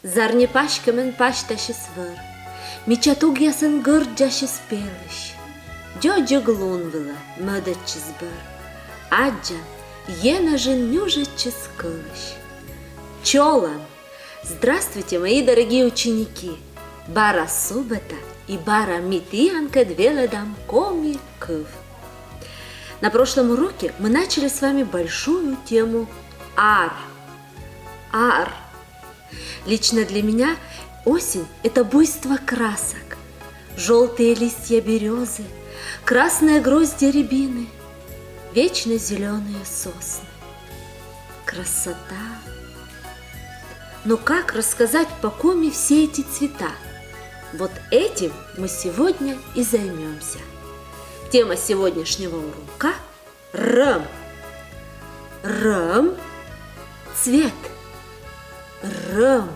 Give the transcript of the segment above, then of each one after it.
Зарни пашкамен пашташи свыр, Мичатуг ясын гырджаши спелыш, Джоджо глунвыла мыдатчи сбыр, Аджан ена жин нюжатчи скылыш. Чолан! Здравствуйте, мои дорогие ученики! Бара субата и бара митианка двеледам коми кыв. На прошлом уроке мы начали с вами большую тему ар. Ар. Лично для меня осень – это буйство красок. Желтые листья березы, красные гроздья рябины, вечно зеленые сосны. Красота! Но как рассказать по коме все эти цвета? Вот этим мы сегодня и займемся. Тема сегодняшнего урока – рам. Рам – цвет. Рам.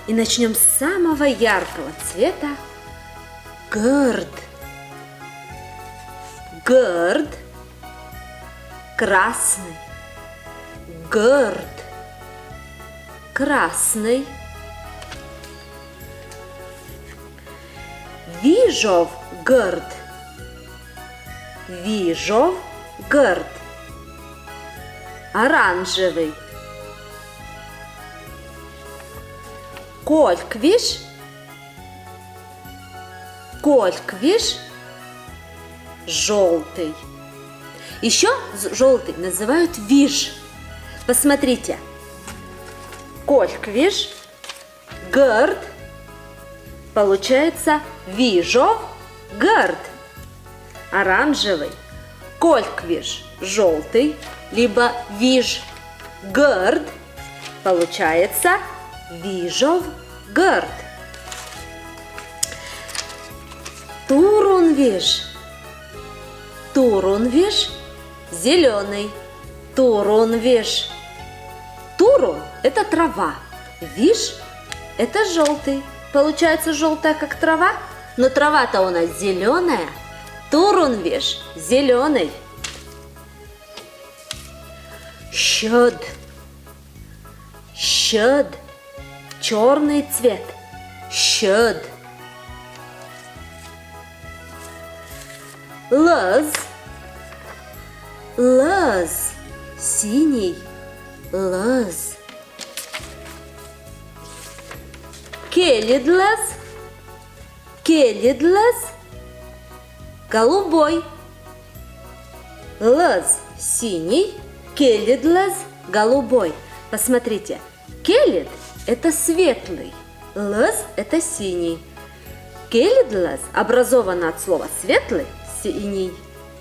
И начнем с самого яркого цвета – гырд. Гырд – красный. Гырд – красный. Вижов гырд. Вижов гырд. Оранжевый. Кольквиш. Кольквиш. Желтый. Еще желтый называют виж. Посмотрите. Кольквиш. Гырд. Получается вижов гырд. Оранжевый. Кольквиш желтый, либо виж гырд. Получается вижов гырд. Турунвиш. Турунвиш зеленый. Турунвиш. Турун – это трава. Виш – это желтый. Получается желтая, как трава, но трава-то у нас зеленая. Турунвиш зеленый. Щед. Щед. Черный цвет. Щед. Лаз. Лаз. Синий. Лаз. Келедлаз. Келедлаз. Голубой. Лаз синий, келедлаз голубой. Посмотрите, келед – это светлый, лаз – это синий. Келедлаз образовано от слова светлый, синий,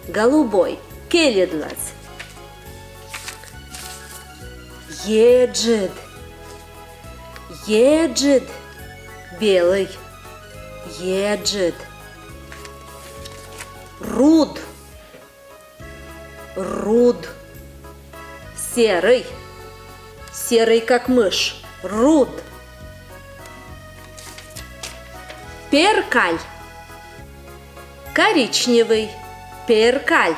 голубой. Келедлаз. Еджид. Еджид. Белый. Еджид. Руд. Руд. Серый. Серый, как мышь. Руд. Перкаль. Коричневый. Перкаль.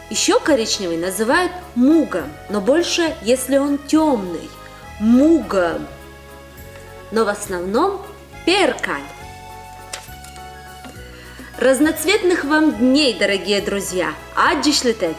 Еще коричневый называют мугом, но больше, если он темный. Мугом. Но в основном перкаль. Разноцветных вам дней, дорогие друзья! Аджишлетеч!